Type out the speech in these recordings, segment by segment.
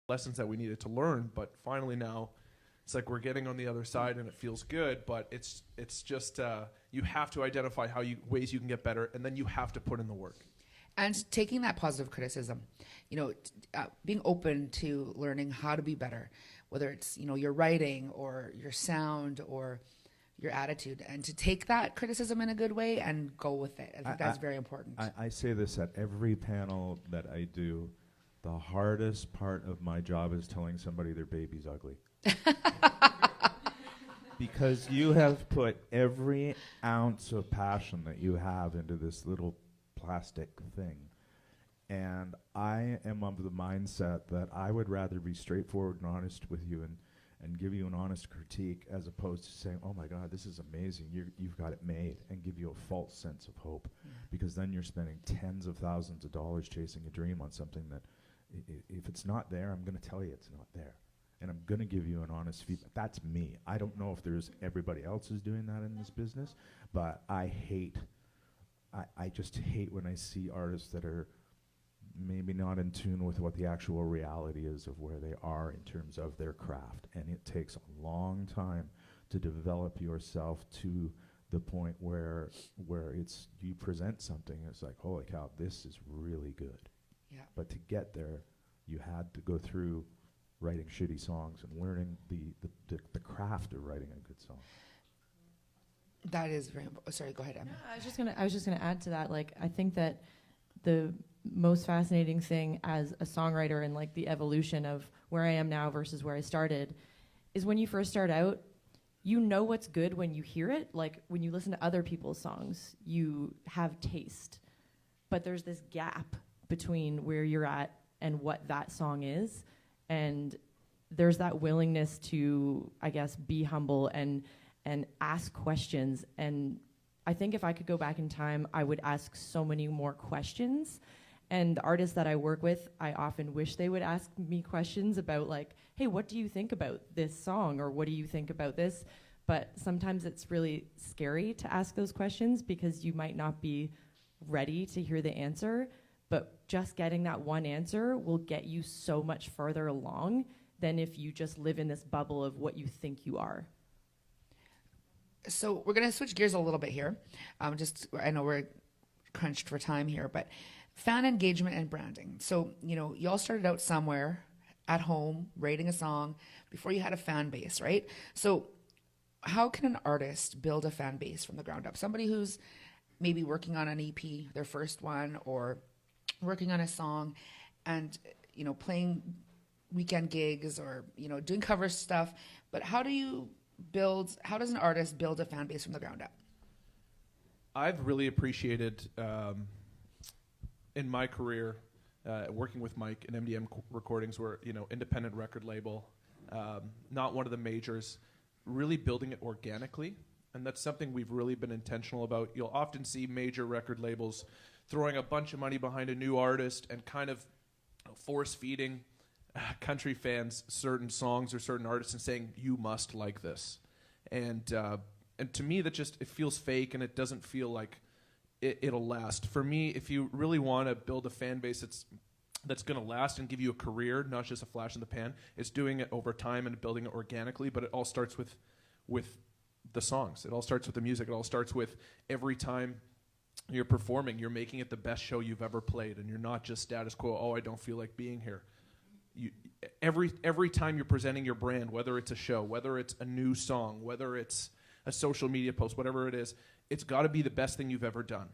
lessons that we needed to learn, but finally now it's like we're getting on the other side and it feels good, but it's just you have to identify ways you can get better, and then you have to put in the work. And taking that positive criticism, being open to learning how to be better, whether it's, your writing or your sound or your attitude, and to take that criticism in a good way and go with it. I think that's very important. I say this at every panel that I do. The hardest part of my job is telling somebody their baby's ugly. Because you have put every ounce of passion that you have into this little plastic thing. And I am of the mindset that I would rather be straightforward and honest with you and give you an honest critique, as opposed to saying, oh my God, this is amazing, you've got it made, and give you a false sense of hope. Because then you're spending tens of thousands of dollars chasing a dream on something that if it's not there, I'm going to tell you it's not there. And I'm going to give you an honest feedback. That's me. I don't know if there's everybody else is doing that in this business, but I just hate when I see artists that are maybe not in tune with what the actual reality is of where they are in terms of their craft. And it takes a long time to develop yourself to the point where it's you present something, it's like, holy cow, this is really good. Yeah. But to get there, you had to go through writing shitty songs and learning the craft of writing a good song. That is very sorry, go ahead, Emma. No, I was just gonna add to that. Like, I think that the most fascinating thing as a songwriter and like the evolution of where I am now versus where I started is when you first start out, you know what's good when you hear it. Like when you listen to other people's songs, you have taste. But there's this gap between where you're at and what that song is. And there's that willingness to, I guess, be humble and ask questions. And I think if I could go back in time, I would ask so many more questions. And the artists that I work with, I often wish they would ask me questions about like, hey, what do you think about this song? Or what do you think about this? But sometimes it's really scary to ask those questions because you might not be ready to hear the answer. But just getting that one answer will get you so much further along than if you just live in this bubble of what you think you are. So we're going to switch gears a little bit here. I know we're crunched for time here, but fan engagement and branding. So, you all started out somewhere at home, writing a song before you had a fan base, right? So how can an artist build a fan base from the ground up? Somebody who's maybe working on an EP, their first one, or working on a song and, playing weekend gigs or, doing cover stuff. But how does an artist build a fan base from the ground up? I've really appreciated in my career working with Mike and MDM Recordings, where, independent record label, not one of the majors, really building it organically. And that's something we've really been intentional about. You'll often see major record labels throwing a bunch of money behind a new artist and kind of force-feeding country fans certain songs or certain artists and saying, you must like this. And to me, that just, it feels fake and it doesn't feel like it'll last. For me, if you really want to build a fan base that's going to last and give you a career, not just a flash in the pan, it's doing it over time and building it organically, but it all starts with the songs. It all starts with the music. It all starts with every time you're performing, you're making it the best show you've ever played, and you're not just status quo, oh, I don't feel like being here. Every time you're presenting your brand, whether it's a show, whether it's a new song, whether it's a social media post, whatever it is, it's got to be the best thing you've ever done.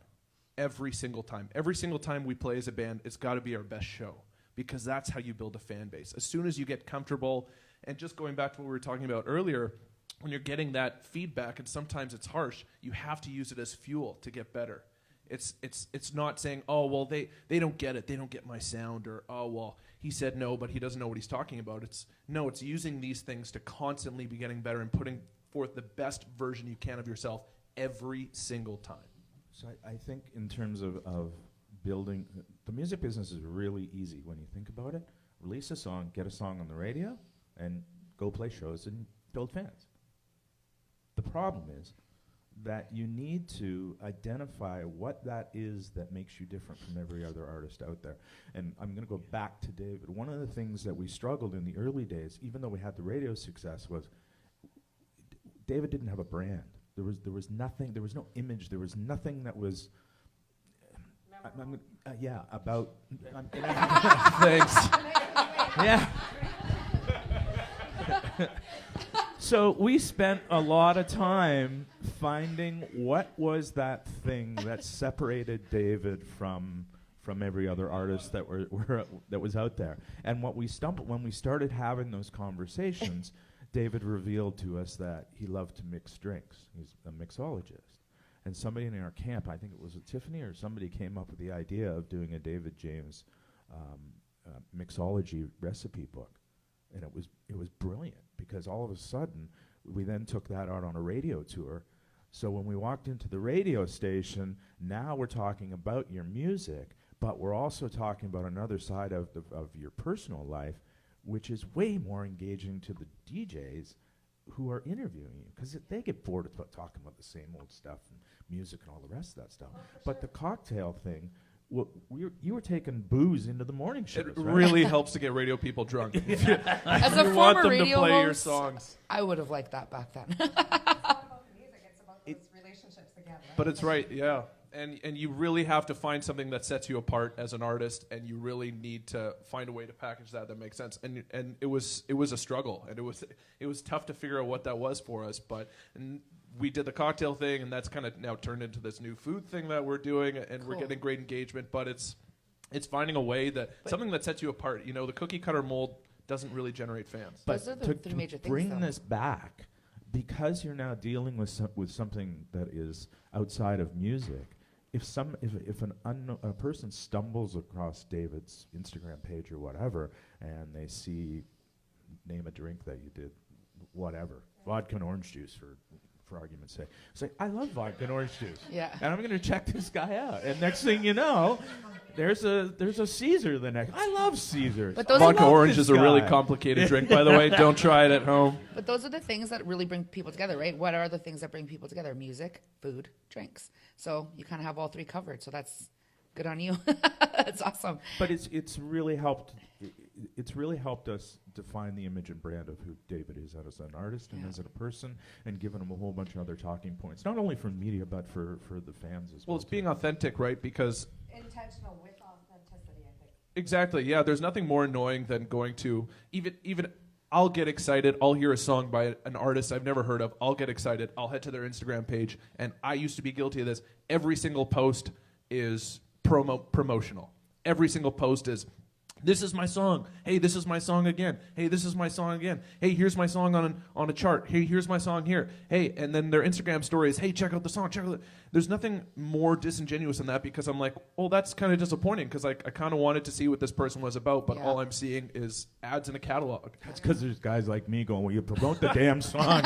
Every single time. Every single time we play as a band, it's got to be our best show, because that's how you build a fan base. As soon as you get comfortable, and just going back to what we were talking about earlier, when you're getting that feedback, and sometimes it's harsh, you have to use it as fuel to get better. It's not saying, oh, well, they don't get it. They don't get my sound. Or, oh, well, he said no, but he doesn't know what he's talking about. It's using these things to constantly be getting better and putting forth the best version you can of yourself every single time. So I think in terms of building, the music business is really easy when you think about it. Release a song, get a song on the radio, and go play shows and build fans. The problem is that you need to identify what that is that makes you different from every other artist out there. And I'm going to go back to David. One of the things that we struggled in the early days, even though we had the radio success, was David didn't have a brand. There was nothing. There was no image. There was nothing that was. About. Thanks. Yeah. So we spent a lot of time finding what was that thing that separated David from every other artist that that was out there. And what we stumbled when we started having those conversations, David revealed to us that he loved to mix drinks. He's a mixologist. And somebody in our camp, I think it was Tiffany or somebody, came up with the idea of doing a David James mixology recipe book. And it was brilliant, because all of a sudden we then took that out on a radio tour. So when we walked into the radio station, now we're talking about your music, but we're also talking about another side of your personal life, which is way more engaging to the DJs who are interviewing you, because they get bored of talking about the same old stuff and music and all the rest of that stuff. But the cocktail thing, you were taking booze into the morning shows. It right? really helps to get radio people drunk. As a You want former them to radio play your host, songs. I would have liked that back then. It's not about the music, it's about those relationships together. But it's right, yeah. And you really have to find something that sets you apart as an artist, and you really need to find a way to package that makes sense. And it was a struggle, and it was tough to figure out what that was for us. But we did the cocktail thing, and that's kind of now turned into this new food thing that we're doing, and we're getting great engagement. But it's finding a way something that sets you apart. You know, the cookie cutter mold doesn't really generate fans. Those are the three major things, bring though. this back, because you're now dealing with something that is outside of music. If a person stumbles across David's Instagram page or whatever, and they see, name a drink that you did, whatever, vodka and orange juice for argument's sake, say, I love vodka and orange juice. Yeah. And I'm going to check this guy out. And next thing you know, there's a Caesar the next. I love Caesars. But those Vodka are orange is a really guy. complicated drink, by the way. Don't try it at home. But those are the things that really bring people together, right? What are the things that bring people together? Music, food, drinks. So you kind of have all three covered. So that's good on you. That's awesome. But it's really helped. It's really helped us define the image and brand of who David is as an artist and as a person, and given him a whole bunch of other talking points, not only for media but for the fans as well. Well, it's being authentic, right? Because Intentional with authenticity, I think. exactly, yeah. There's nothing more annoying than going to even. I'll get excited. I'll hear a song by an artist I've never heard of. I'll get excited. I'll head to their Instagram page, and I used to be guilty of this. Every single post is promotional. Every single post is, this is my song. Hey, this is my song again. Hey, this is my song again. Hey, here's my song on a chart. Hey, here's my song here. Hey, and then their Instagram story is, hey, check out the song. Check out There's nothing more disingenuous than that, because I'm like, well, that's kind of disappointing, because I kind of wanted to see what this person was about, but all I'm seeing is ads in a catalog. That's because there's guys like me going, well, you promote the damn song.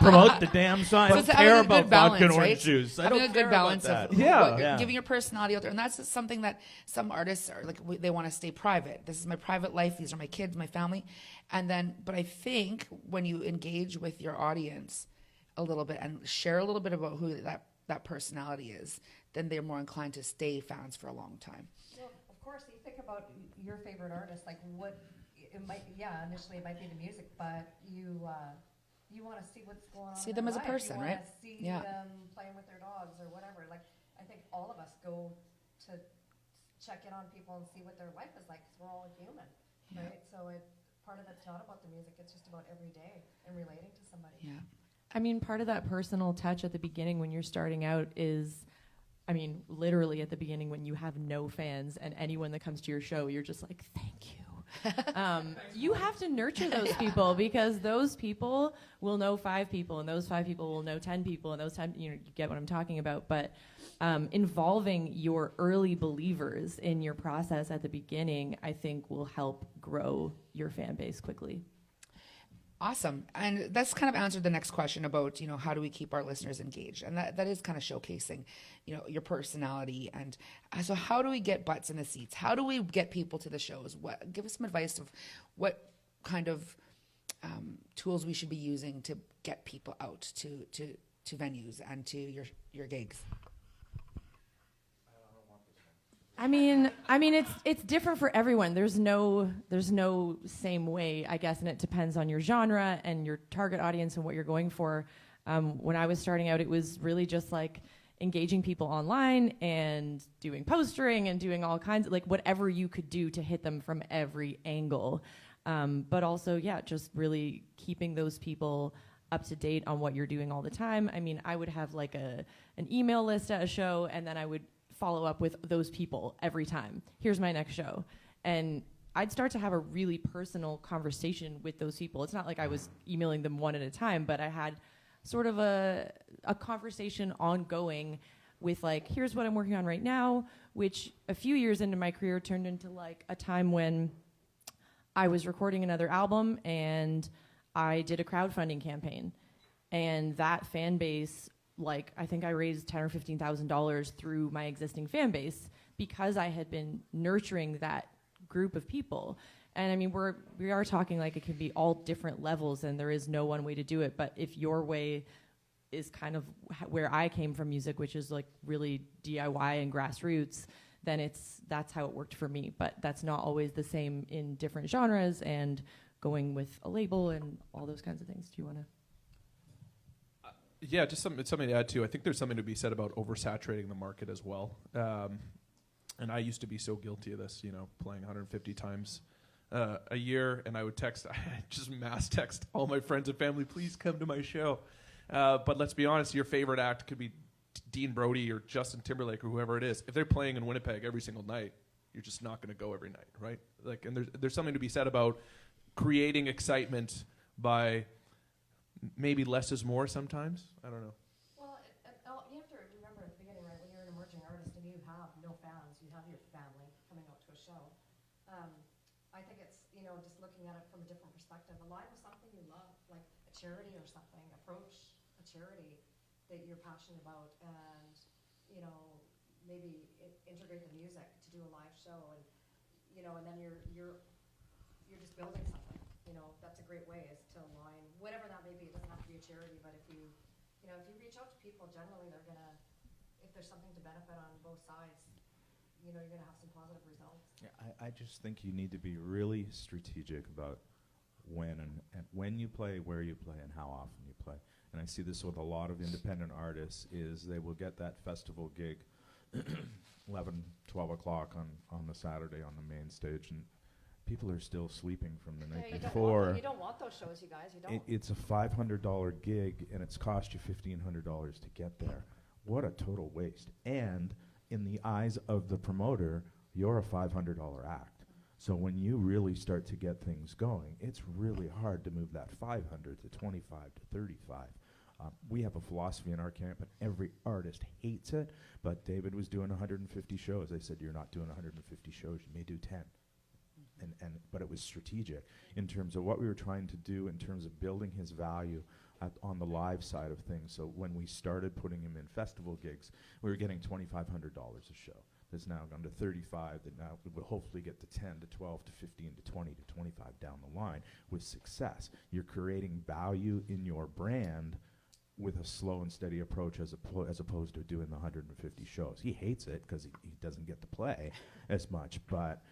Promote the damn song. So I it's don't having care a good about balance, vodka and right? orange juice. I Having don't a care good about balance that. of Yeah. giving your personality out there. And that's something that some artists are like, they want to stay private. This is my private life. These are my kids, my family. And then, but I think when you engage with your audience a little bit and share a little bit about who that personality is, then they're more inclined to stay fans for a long time. Well, of course, you think about your favorite artist, like what it might. Yeah, initially it might be the music, but you want to see what's going on. See in them their as a life. person, you right? See Yeah. them playing with their dogs or whatever. Like, I think all of us go to check in on people and see what their life is like, because we're all human, right? So part of it's not about the music; it's just about every day and relating to somebody. Yeah. I mean, part of that personal touch at the beginning when you're starting out is, I mean, literally at the beginning when you have no fans and anyone that comes to your show, you're just like, thank you. You have to nurture those people, because those people will know 5 people, and those 5 people will know 10 people, and those 10, you get what I'm talking about. But involving your early believers in your process at the beginning, I think will help grow your fan base quickly. Awesome. And that's kind of answered the next question about, how do we keep our listeners engaged? And that is kind of showcasing, your personality. And so how do we get butts in the seats? How do we get people to the shows? Give us some advice of what kind of tools we should be using to get people out to venues and to your gigs? I mean, it's different for everyone. There's no same way, I guess, and it depends on your genre and your target audience and what you're going for. When I was starting out, it was really just like engaging people online and doing postering and doing all kinds of like whatever you could do to hit them from every angle. But also, yeah, just really keeping those people up to date on what you're doing all the time. I mean, I would have like an email list at a show, and then I would follow up with those people every time. Here's my next show. And I'd start to have a really personal conversation with those people. It's not like I was emailing them one at a time, but I had sort of a conversation ongoing with like, here's what I'm working on right now, which a few years into my career turned into like a time when I was recording another album and I did a crowdfunding campaign. And that fan base, like I think I raised $10,000 or $15,000 through my existing fan base because I had been nurturing that group of people. And I mean, we are talking like it can be all different levels, and there is no one way to do it. But if your way is kind of where I came from music, which is like really DIY and grassroots, then that's how it worked for me. But that's not always the same in different genres and going with a label and all those kinds of things. Do you want to? Yeah, just something to add to. I think there's something to be said about oversaturating the market as well. And I used to be so guilty of this, playing 150 times a year, and I would I just mass text all my friends and family, please come to my show. But let's be honest, your favorite act could be Dean Brody or Justin Timberlake or whoever it is. If they're playing in Winnipeg every single night, you're just not going to go every night, right? Like, and there's something to be said about creating excitement by maybe less is more sometimes. I don't know. Well, you have to remember at the beginning, right, when you're an emerging artist and you have no fans, you have your family coming out to a show. I think it's, just looking at it from a different perspective. Align with something you love, like a charity or something. Approach a charity that you're passionate about and, maybe integrate the music to do a live show and, and then you're just building something. That's a great way is to align, whatever that may be. It doesn't have to be a charity, but if you reach out to people, generally they're gonna, if there's something to benefit on both sides, you're gonna have some positive results. Yeah, I just think you need to be really strategic about when and when you play, where you play, and how often you play. And I see this with a lot of independent artists is they will get that festival gig 11, 12 o'clock on the Saturday on the main stage, and people are still sleeping from the night before. You don't want those shows, you guys. You don't. It's a $500 gig, and it's cost you $1,500 to get there. What a total waste. And in the eyes of the promoter, you're a $500 act. So when you really start to get things going, it's really hard to move that 500 to 25 to 35. We have a philosophy in our camp, and every artist hates it. But David was doing 150 shows. I said, you're not doing 150 shows. You may do 10. But it was strategic in terms of what we were trying to do in terms of building his value on the live side of things. So when we started putting him in festival gigs, we were getting $2,500 a show. That's now gone to 35. That now will hopefully get to 10 to 12 to 15 to 20 to 25 down the line with success. You're creating value in your brand with a slow and steady approach as opposed to doing the 150 shows. He hates it because he doesn't get to play as much, but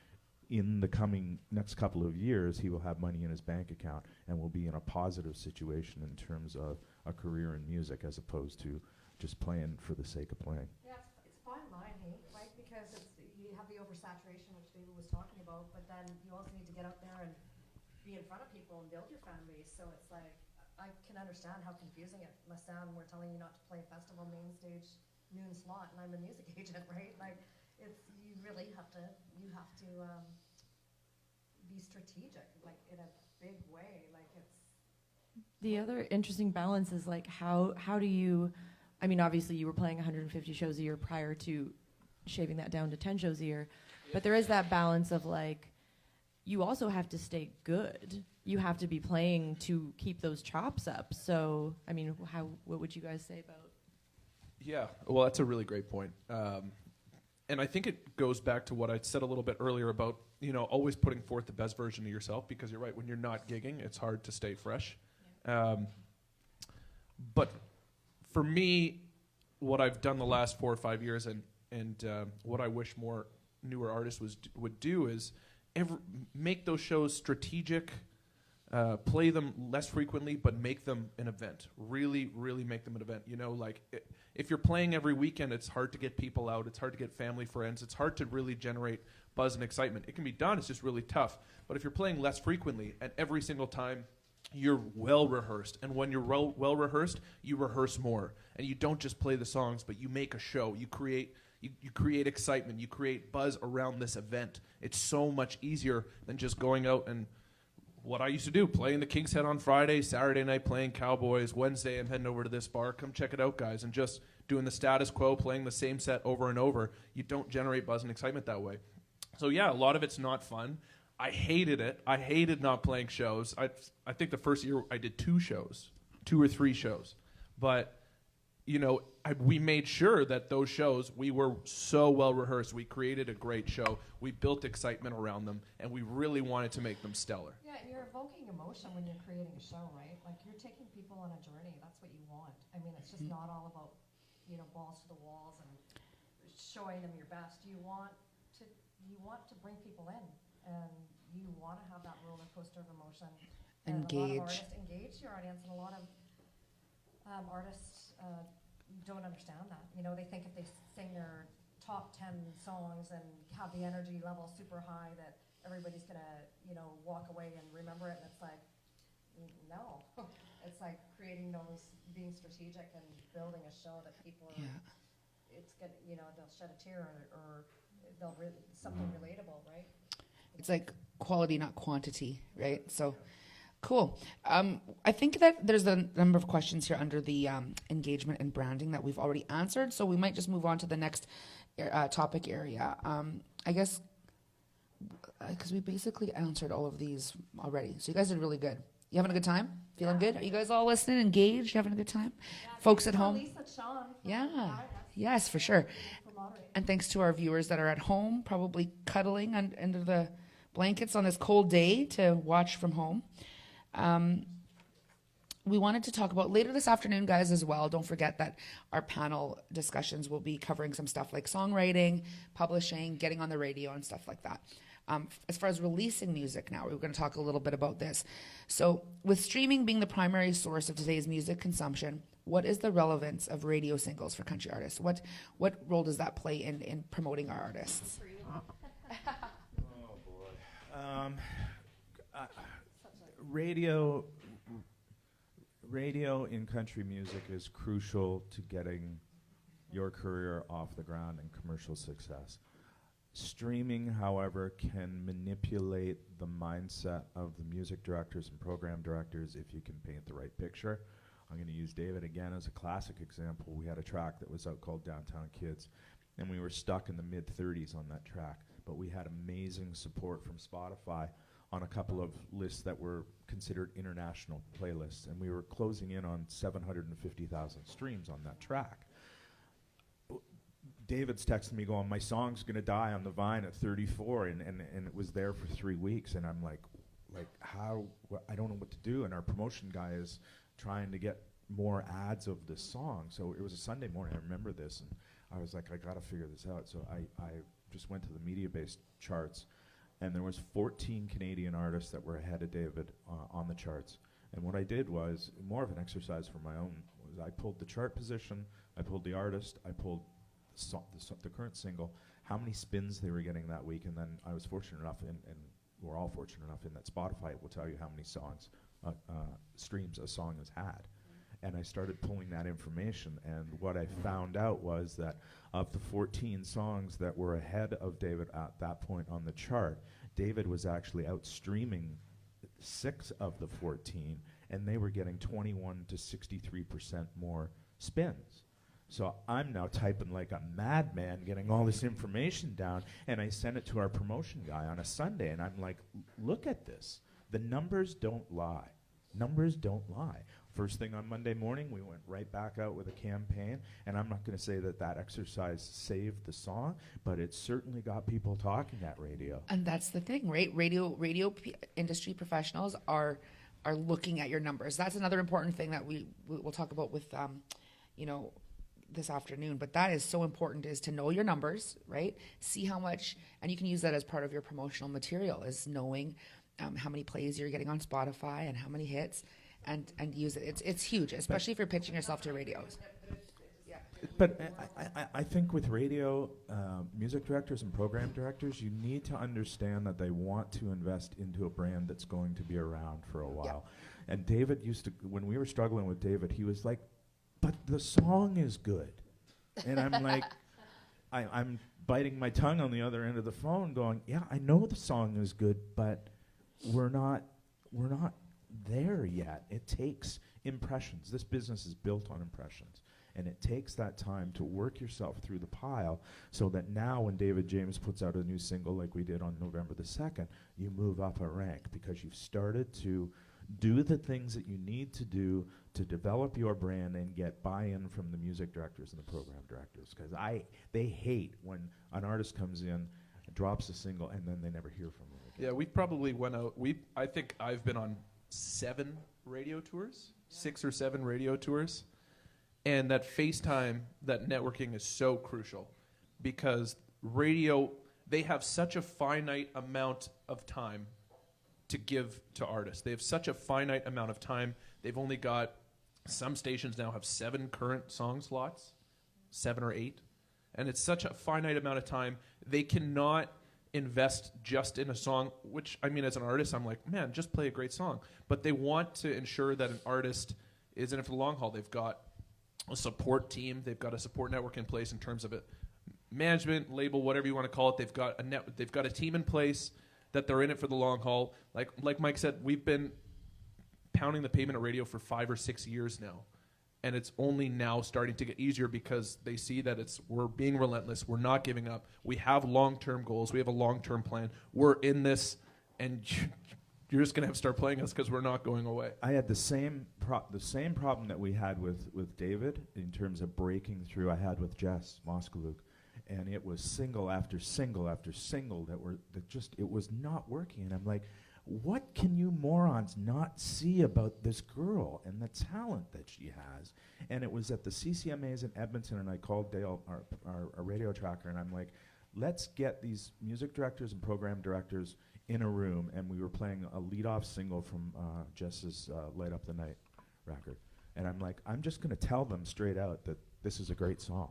in the coming next couple of years, he will have money in his bank account and will be in a positive situation in terms of a career in music as opposed to just playing for the sake of playing. Yeah, it's fine line, hey, right? Because you have the oversaturation, which David was talking about, but then you also need to get out there and be in front of people and build your fan base. So it's like, I can understand how confusing it must sound when we're telling you not to play festival main stage noon slot, and I'm a music agent, right? Like, you really have to be strategic, like in a big way. Like the other interesting balance is like how do you, I mean, obviously you were playing 150 shows a year prior to shaving that down to 10 shows a year, but there is that balance of like, you also have to stay good. You have to be playing to keep those chops up. So, I mean, what would you guys say about? Yeah, well, that's a really great point. And I think it goes back to what I said a little bit earlier about, always putting forth the best version of yourself, because you're right, when you're not gigging, it's hard to stay fresh. Yeah. But for me, what I've done the last 4 or 5 years, and what I wish more newer artists would do is make those shows strategic. Play them less frequently, but make them an event. Really, really make them an event. You know, like if you're playing every weekend, it's hard to get people out. It's hard to get family, friends. It's hard to really generate buzz and excitement. It can be done. It's just really tough. But if you're playing less frequently and every single time you're well rehearsed, and when you're well rehearsed, you rehearse more, and you don't just play the songs, but you make a show. You create excitement. You create buzz around this event. It's so much easier than just going out and what I used to do, playing the King's Head on Friday, Saturday night playing Cowboys, Wednesday I'm heading over to this bar, come check it out, guys, and just doing the status quo, playing the same set over and over. You don't generate buzz and excitement that way. So yeah, a lot of it's not fun. I hated it. I hated not playing shows. I think the first year I did 2 or 3 shows. But, you know, we made sure that those shows, we were so well rehearsed. We created a great show. We built excitement around them, and we really wanted to make them stellar. Yeah, and you're evoking emotion when you're creating a show, right? Like you're taking people on a journey. That's what you want. I mean, it's just not all about, you know, balls to the walls and showing them your best. You want to bring people in, and you want to have that roller coaster of emotion. And a lot of artists engage your audience, and a lot of artists don't understand that. You know, they think if they sing their top 10 songs and have the energy level super high that everybody's gonna, you know, walk away and remember it. And it's like, no. It's like creating those, being strategic and building a show that people are, it's gonna, you know, they'll shed a tear or they'll something relatable, right? It's like quality, not quantity, right? So. Cool. I think that there's a number of questions here under the engagement and branding that we've already answered, so we might just move on to the next topic area. I guess because we basically answered all of these already. So you guys did really good. You having a good time? Feeling good? Are you guys all listening, engaged? You having a good time? Folks at home? Lisa, Sean, Yeah. Yes, for sure. And thanks to our viewers that are at home, probably cuddling under the blankets on this cold day to watch from home. We wanted to talk about later this afternoon, guys, as well. Don't forget that our panel discussions will be covering some stuff like songwriting, publishing, getting on the radio, and stuff like that. As far as releasing music now, we're going to talk a little bit about this. So with streaming being the primary source of today's music consumption, what is the relevance of radio singles for country artists? What role does that play in promoting our artists? Oh, boy. Radio in country music is crucial to getting your career off the ground and commercial success. Streaming, however, can manipulate the mindset of the music directors and program directors if you can paint the right picture. I'm going to use David again as a classic example. We had a track that was out called Downtown Kids, and we were stuck in the mid-30s on that track, but we had amazing support from Spotify on a couple of lists that were considered international playlists, and we were closing in on 750,000 streams on that track. David's texting me going, my song's going to die on the Vine at 34, and it was there for 3 weeks, and I'm like how, I don't know what to do, and our promotion guy is trying to get more ads of this song. So it was a Sunday morning, I remember this, and I was like, I got to figure this out. So I just went to the media-based charts, and there was 14 Canadian artists that were ahead of David on the charts. And what I did was more of an exercise for my own. Was I pulled the chart position, I pulled the artist, I pulled the current single, how many spins they were getting that week, and then I was fortunate enough, and we're all fortunate enough in that Spotify will tell you how many songs, streams a song has had. And I started pulling that information, and what I found out was that of the 14 songs that were ahead of David at that point on the chart, David was actually out streaming 6 of the 14, and they were getting 21 to 63% more spins. So I'm now typing like a madman, getting all this information down, and I sent it to our promotion guy on a Sunday, and I'm like, look at this. The numbers don't lie. Numbers don't lie. First thing on Monday morning, we went right back out with a campaign, and I'm not going to say that that exercise saved the song, but it certainly got people talking at radio. And that's the thing, right? Industry professionals are looking at your numbers. That's another important thing that we'll talk about with this afternoon, but that is so important, is to know your numbers, right? See how much, and you can use that as part of your promotional material, is knowing how many plays you're getting on Spotify and how many hits, and use it. It's huge, especially if you're pitching yourself to radios. But I think with radio, music directors and program directors, you need to understand that they want to invest into a brand that's going to be around for a while. And David used to, when we were struggling with David, he was like, but the song is good. And I'm like, I'm biting my tongue on the other end of the phone going, yeah, I know the song is good, but we're not there yet. It takes impressions. This business is built on impressions. And it takes that time to work yourself through the pile so that now when David James puts out a new single like we did on November the 2nd, you move up a rank because you've started to do the things that you need to do to develop your brand and get buy-in from the music directors and the program directors. Because they hate when an artist comes in, drops a single, and then they never hear from them again. Yeah, we probably went out. I think I've been on 7 radio tours, 6 or 7 radio tours. And that FaceTime, that networking is so crucial because radio, they have such a finite amount of time to give to artists. They have such a finite amount of time. They've only got, some stations now have 7 current song slots, 7 or 8. And it's such a finite amount of time. They cannot invest just in a song, which, I mean, as an artist, I'm like, man, just play a great song. But they want to ensure that an artist is in it for the long haul. They've got a support team. They've got a support network in place in terms of it, management, label, whatever you want to call it. They've got a team in place that they're in it for the long haul. Like Mike said, we've been pounding the pavement at radio for 5 or 6 years now, and it's only now starting to get easier because they see that we're being relentless. We're not giving up. We have long-term goals. We have a long-term plan. We're in this, and you're just going to have to start playing us because we're not going away. I had the same problem that we had with David in terms of breaking through. I had with Jess Moskaluk, and it was single after single after single it was not working. And I'm like, what can you morons not see about this girl and the talent that she has? And it was at the CCMAs in Edmonton, and I called Dale, our radio tracker, and I'm like, let's get these music directors and program directors in a room, and we were playing a lead-off single from Jess's Light Up the Night record. And I'm like, I'm just going to tell them straight out that this is a great song.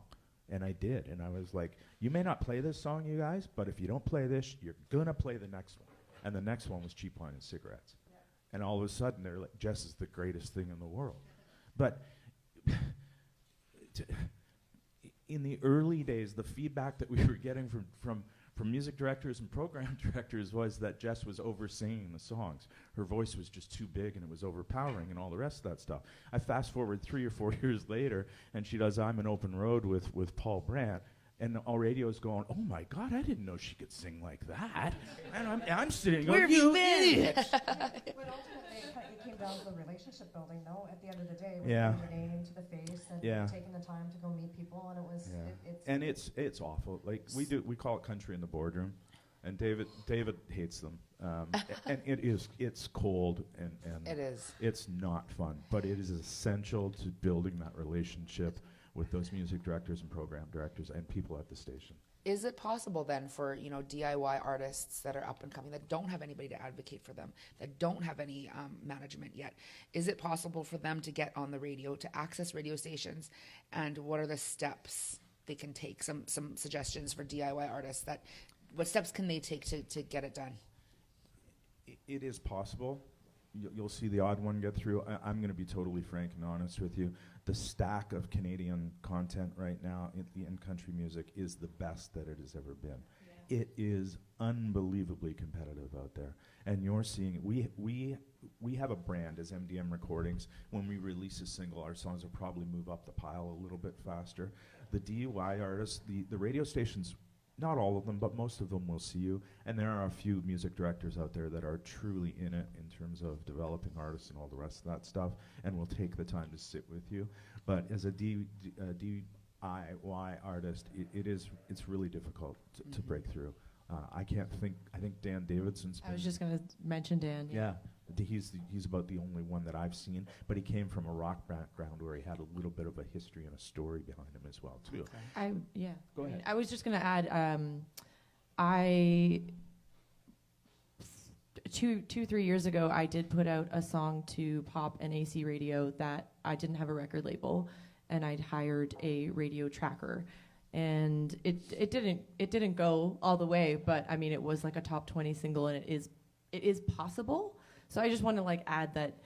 And I did. And I was like, you may not play this song, you guys, but if you don't play this, you're going to play the next one. And the next one was Cheap Wine and Cigarettes. Yeah. And all of a sudden, they're like, Jess is the greatest thing in the world. But in the early days, the feedback that we were getting from music directors and program directors was that Jess was over-singing the songs. Her voice was just too big and it was overpowering and all the rest of that stuff. I fast forward 3 or 4 years later, and she does I'm an Open Road with Paul Brandt, and all radio's going, oh my God, I didn't know she could sing like that. And I'm sitting going, you idiot. But ultimately, it came down to the relationship building, though, at the end of the day, with Yeah. putting your name to the face and Yeah. taking the time to go meet people, and it was, And it's awful. Like we call it country in the boardroom, and David hates them. And it's cold and It is. It's not fun, but it is essential to building that relationship with those music directors and program directors and people at the station. Is it possible then for DIY artists that are up and coming, that don't have anybody to advocate for them, that don't have any management yet? Is it possible for them to get on the radio, to access radio stations, and what are the steps they can take? Some suggestions for DIY artists. What steps can they take to get it done? It is possible. You'll see the odd one get through. I'm going to be totally frank and honest with you. The stack of Canadian content right now in country music is the best that it has ever been. Yeah. It is unbelievably competitive out there, and you're seeing it. We have a brand as MDM Recordings. When we release a single, our songs will probably move up the pile a little bit faster. The DIY artists, the radio stations, not all of them, but most of them will see you. And there are a few music directors out there that are truly in it in terms of developing artists and all the rest of that stuff, and will take the time to sit with you. But as a DIY artist, it's really difficult to break through. I think Dan Davidson's I was just going to mention Dan. yeah. He's about the only one that I've seen, but he came from a rock background where he had a little bit of a history and a story behind him as well too. Go ahead. I was just going to add, two, 3 years ago, I did put out a song to pop and AC radio that I didn't have a record label, and I'd hired a radio tracker. And it didn't go all the way, but I mean, it was like a top 20 single, and it is possible. So I just want to like add that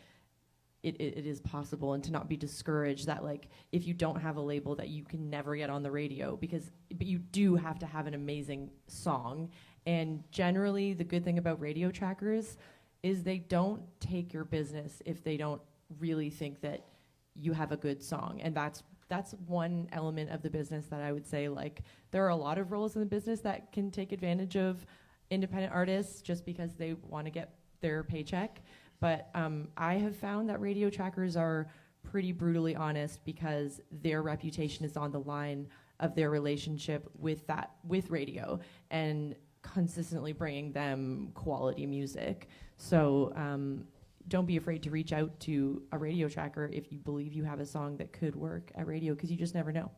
it is possible, and to not be discouraged that like if you don't have a label that you can never get on the radio, but you do have to have an amazing song. And generally the good thing about radio trackers is they don't take your business if they don't really think that you have a good song. And that's one element of the business that I would say, like, there are a lot of roles in the business that can take advantage of independent artists just because they want to get their paycheck. But I have found that radio trackers are pretty brutally honest because their reputation is on the line of their relationship with radio and consistently bringing them quality music. So don't be afraid to reach out to a radio tracker if you believe you have a song that could work at radio, because you just never know.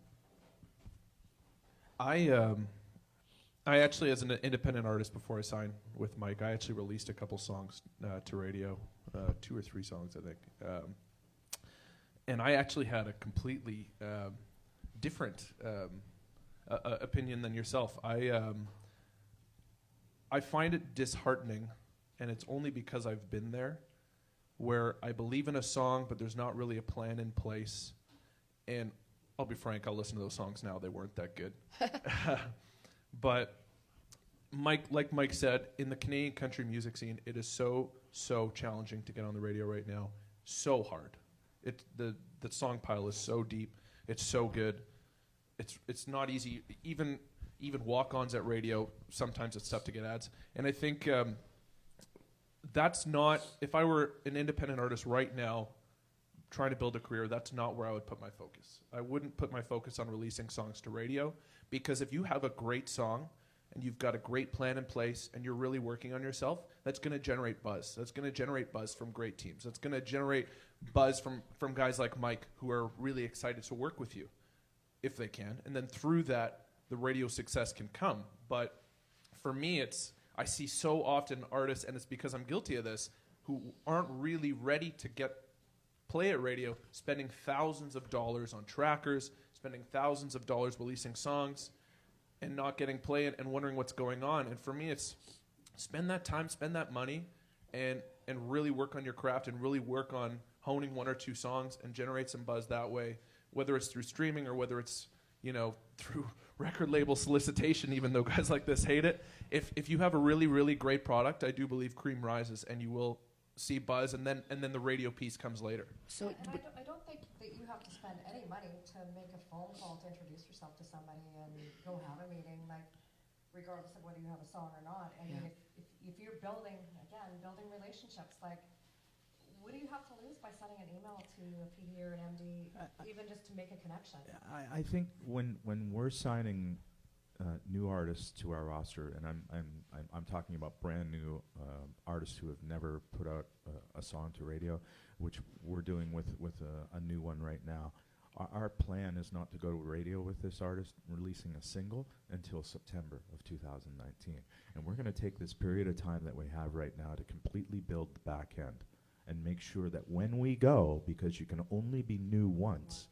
I actually, as an independent artist, before I signed with Mike, I actually released a couple songs to radio, 2 or 3 songs, I think. And I actually had a completely different opinion than yourself. I find it disheartening, and it's only because I've been there, where I believe in a song, but there's not really a plan in place. And I'll be frank, I'll listen to those songs now. They weren't that good. But like Mike said, in the Canadian country music scene, it is so challenging to get on the radio right now. So hard. The song pile is so deep. It's so good. It's not easy. Even walk-ons at radio, sometimes it's tough to get ads. And I think that's not, if I were an independent artist right now trying to build a career, that's not where I would put my focus. I wouldn't put my focus on releasing songs to radio, because if you have a great song and you've got a great plan in place and you're really working on yourself, that's going to generate buzz. That's going to generate buzz from great teams. That's going to generate buzz from guys like Mike who are really excited to work with you, if they can. And then through that, the radio success can come. But for me, I see so often artists, and it's because I'm guilty of this, who aren't really ready to play at radio, spending thousands of dollars on trackers, spending thousands of dollars releasing songs, and not getting play and wondering what's going on. And for me, it's spend that time, spend that money, and really work on your craft and really work on honing 1 or 2 songs and generate some buzz that way, whether it's through streaming or whether it's, through record label solicitation, even though guys like this hate it. If you have a really, really great product, I do believe cream rises and you will see buzz, and then the radio piece comes later. So I don't think that you have to spend any money to make a phone call to introduce yourself to somebody and go have a meeting, like, regardless of whether you have a song or not. I mean, if you're building relationships, like, what do you have to lose by sending an email to a PD or an MD, even just to make a connection? I think when we're signing new artists to our roster, and I'm talking about brand new artists who have never put out a song to radio, which we're doing with a new one right now. Our plan is not to go to radio with this artist releasing a single until September of 2019, and we're going to take this period of time that we have right now to completely build the back end and make sure that when we go, because you can only be new once,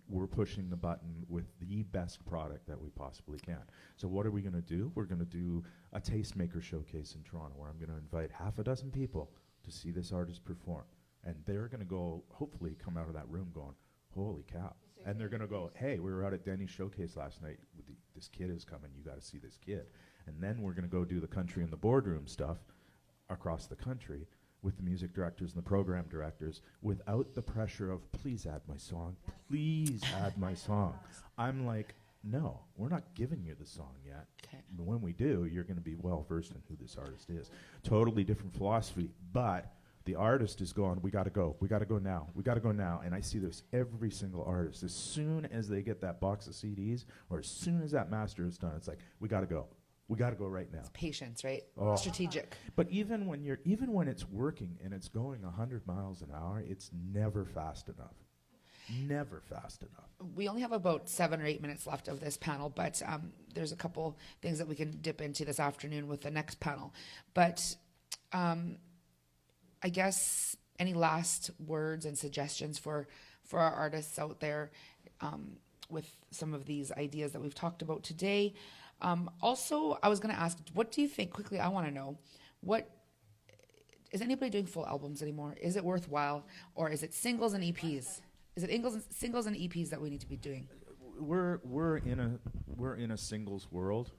we're pushing the button with the best product that we possibly can. So what are we going to do? We're going to do a tastemaker showcase in Toronto where I'm going to invite 6 people to see this artist perform. And they're going to go, hopefully come out of that room going, holy cow. And they're going to go, hey, we were out at Denney showcase last night. This kid is coming. You got to see this kid. And then we're going to go do the country in the boardroom stuff across the country with the music directors and the program directors without the pressure of, please add my song, please add my song. I'm like, no, we're not giving you the song yet. Okay. But when we do, you're going to be well versed in who this artist is. Totally different philosophy, but the artist is going, we got to go now. And I see this every single artist. As soon as they get that box of CDs, or as soon as that master is done, it's like, we got to go. We got to go right now. It's patience, right? Oh. Strategic. But even when it's working and it's going 100 miles an hour, it's never fast enough. Never fast enough. We only have about 7 or 8 minutes left of this panel, but there's a couple things that we can dip into this afternoon with the next panel. But I guess any last words and suggestions for our artists out there with some of these ideas that we've talked about today? Also, I was going to ask, what do you think, quickly, I want to know, is anybody doing full albums anymore? Is it worthwhile? Or is it singles and EPs? Is it singles and EPs that we need to be doing? We're in a singles world.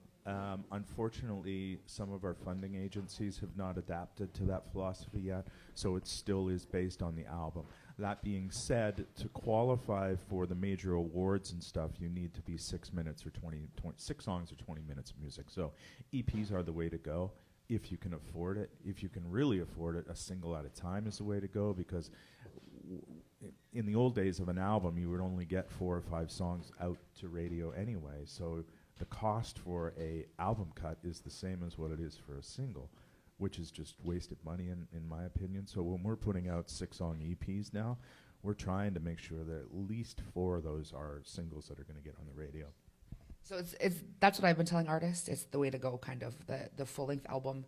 Unfortunately, some of our funding agencies have not adapted to that philosophy yet, so it still is based on the album. That being said, to qualify for the major awards and stuff, you need to be 6 minutes or 6 songs or 20 minutes of music. So EPs are the way to go if you can afford it. If you can really afford it, a single at a time is the way to go, because in the old days of an album, you would only get 4 or 5 songs out to radio anyway. So the cost for a album cut is the same as what it is for a single, which is just wasted money in my opinion. So when we're putting out 6-song EPs now, we're trying to make sure that at least 4 of those are singles that are going to get on the radio. So that's what I've been telling artists. It's the way to go, kind of the full-length album.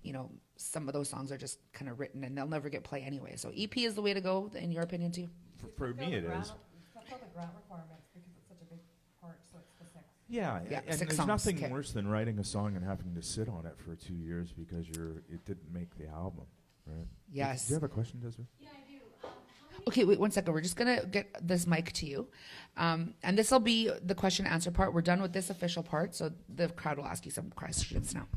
You know, some of those songs are just kind of written and they'll never get play anyway. So EP is the way to go, in your opinion, too? For me, it is. Fulfill the grant requirements because it's such a big part, so it's the 6. Yeah, Yeah, and 6 there's songs, nothing 'kay. worse than writing a song and having to sit on it for 2 years because it didn't make the album, right? Yes. Do you have a question, Desiree? Yeah, I do. Okay, wait 1 second. We're just going to get this mic to you. And this will be the question and answer part. We're done with this official part, so the crowd will ask you some questions now.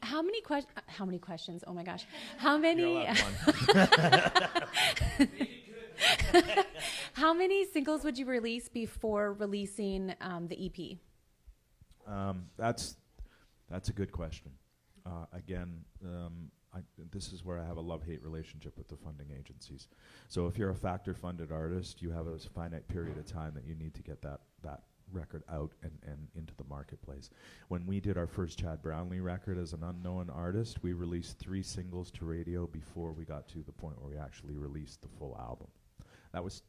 How many questions? Oh my gosh. How many How many singles would you release before releasing the EP? That's a good question. This is where I have a love-hate relationship with the funding agencies. So if you're a factor-funded artist, you have a finite period of time that you need to get that record out and into the marketplace. When we did our first Chad Brownlee record as an unknown artist, we released 3 singles to radio before we got to the point where we actually released the full album. That was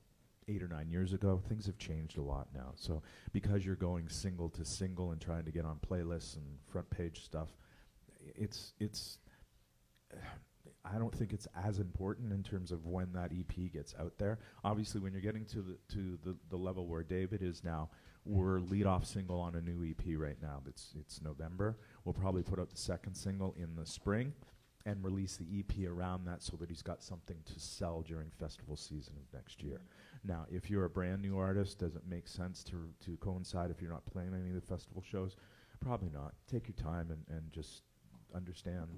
8 or 9 years ago. Things have changed a lot now. So because you're going single to single and trying to get on playlists and front page stuff, I don't think it's as important in terms of when that EP gets out there. Obviously, when you're getting to the level where David is now, we're lead-off single on a new EP right now. It's November. We'll probably put out the second single in the spring and release the EP around that so that he's got something to sell during festival season of next year. Now, if you're a brand new artist, does it make sense to coincide if you're not playing any of the festival shows? Probably not. Take your time and just understand,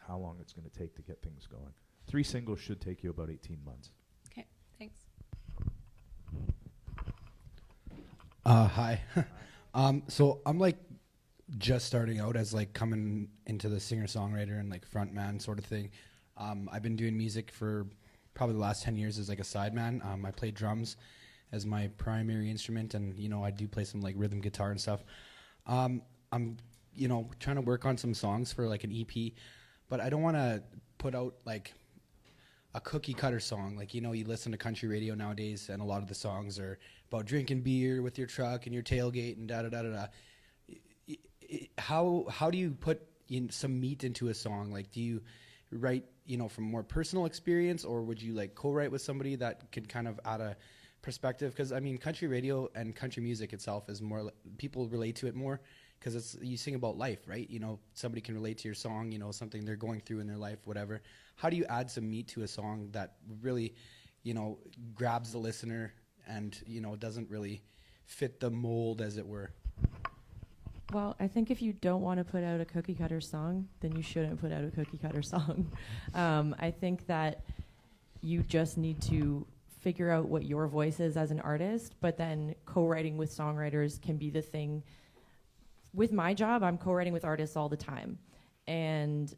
how long it's going to take to get things going. 3 singles should take you about 18 months. Okay, thanks. Hi. So I'm just starting out as coming into the singer-songwriter and front man sort of thing. I've been doing music for probably the last 10 years as a sideman. I play drums as my primary instrument, and I do play some rhythm guitar and stuff. I'm trying to work on some songs for an EP, but I don't want to put out a cookie cutter song. You listen to country radio nowadays, and a lot of the songs are about drinking beer with your truck and your tailgate and da-da-da-da-da. How do you put some meat into a song? Do you write, from more personal experience, or would you co-write with somebody that could kind of add a perspective? Because, country radio and country music itself is more, people relate to it more because you sing about life, right? Somebody can relate to your song, something they're going through in their life, whatever. How do you add some meat to a song that really, grabs the listener and, doesn't really fit the mold, as it were? Well, I think if you don't want to put out a cookie cutter song, then you shouldn't put out a cookie cutter song. I think that you just need to figure out what your voice is as an artist, but then co-writing with songwriters can be the thing. With my job, I'm co-writing with artists all the time. And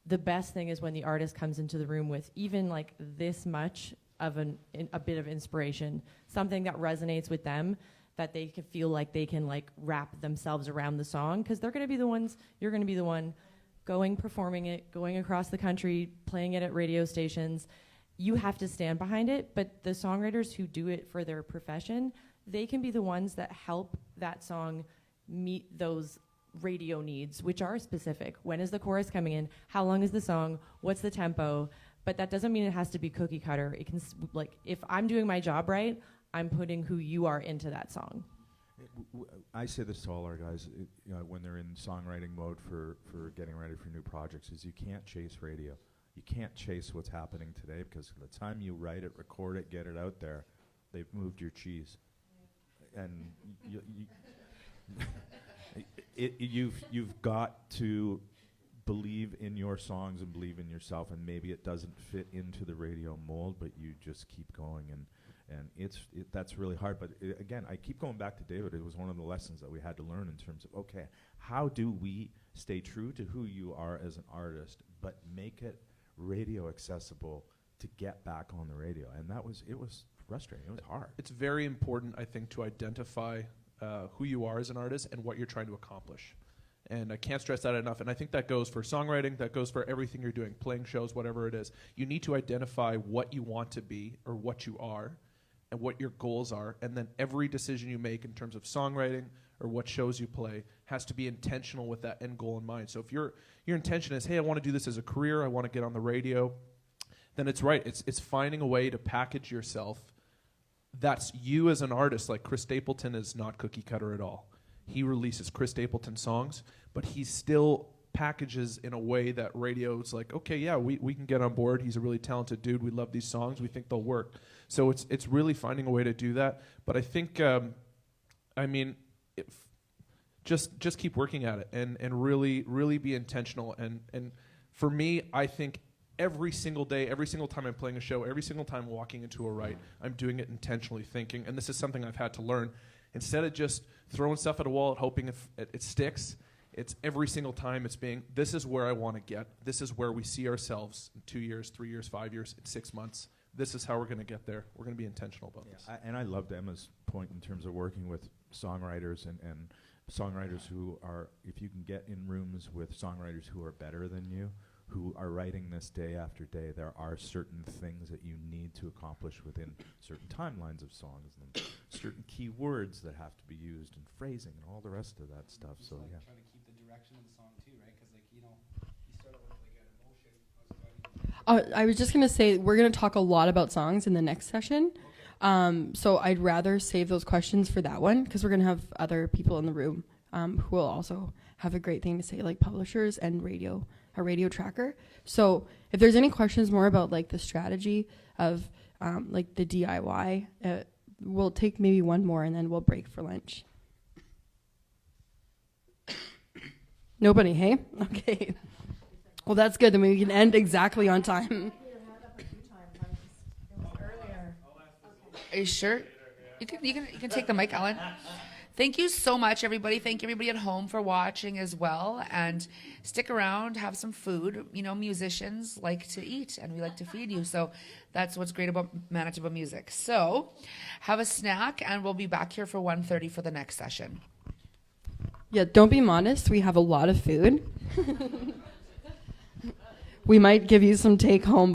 the best thing is when the artist comes into the room with even this much of a bit of inspiration, something that resonates with them, that they can feel like they can like wrap themselves around the song, because they're going to be the ones, you're going to be the one going, performing it, going across the country, playing it at radio stations. You have to stand behind it, but the songwriters who do it for their profession, they can be the ones that help that song meet those radio needs, which are specific. When is the chorus coming in? How long is the song? What's the tempo? But that doesn't mean it has to be cookie cutter. It can, like, if I'm doing my job right, I'm putting who you are into that song. I say this to all our guys when they're in songwriting mode for getting ready for new projects, is you can't chase radio. You can't chase what's happening today, because by the time you write it, record it, get it out there, they've moved your cheese. And you've got to believe in your songs and believe in yourself, and maybe it doesn't fit into the radio mold, but you just keep going, and that's really hard. But again, I keep going back to David. It was one of the lessons that we had to learn in terms of, okay, how do we stay true to who you are as an artist, but make it radio accessible to get back on the radio? And it was frustrating. It was hard. It's very important, I think, to identify who you are as an artist and what you're trying to accomplish. And I can't stress that enough. And I think that goes for songwriting, that goes for everything you're doing, playing shows, whatever it is. You need to identify what you want to be or what you are and what your goals are. And then every decision you make in terms of songwriting or what shows you play has to be intentional with that end goal in mind. So if your intention is, hey, I want to do this as a career, I want to get on the radio, then it's right. It's finding a way to package yourself. That's you as an artist. Like Chris Stapleton is not cookie cutter at all. He releases Chris Stapleton songs, but he still packages in a way that radio's like, okay, yeah, we can get on board. He's a really talented dude. We love these songs. We think they'll work. So it's really finding a way to do that. But I think, just keep working at it and really be intentional. And for me, I think every single day, every single time I'm playing a show, every single time walking into a write, I'm doing it intentionally thinking, and this is something I've had to learn. Instead of just throwing stuff at a wall and hoping if it sticks, it's every single time it's being, this is where I want to get. This is where we see ourselves in 2 years, 3 years, 5 years, in 6 months. This is how we're going to get there. We're going to be intentional about this. And I loved Emma's point in terms of working with songwriters and songwriters who are, if you can get in rooms with songwriters who are better than you, who are writing this day after day, there are certain things that you need to accomplish within certain timelines of songs and certain key words that have to be used and phrasing and all the rest of that stuff. So like yeah. trying to keep the direction of the song too, right? Because you start out with like an emotion. I was just gonna say we're gonna talk a lot about songs in the next session. Okay. So I'd rather save those questions for that one, because we're gonna have other people in the room who will also have a great thing to say, like publishers and a radio tracker. So if there's any questions more about like the strategy of like the DIY, we'll take maybe one more and then we'll break for lunch. Nobody, hey? Okay. Well, that's good. Then we can end exactly on time. Are you sure? You can take the mic, Alan. Thank you so much, everybody. Thank you, everybody at home, for watching as well. And stick around, have some food. Musicians like to eat, and we like to feed you. So that's what's great about Manitoba music. So have a snack, and we'll be back here for 1:30 for the next session. Yeah, don't be modest. We have a lot of food. We might give you some take home.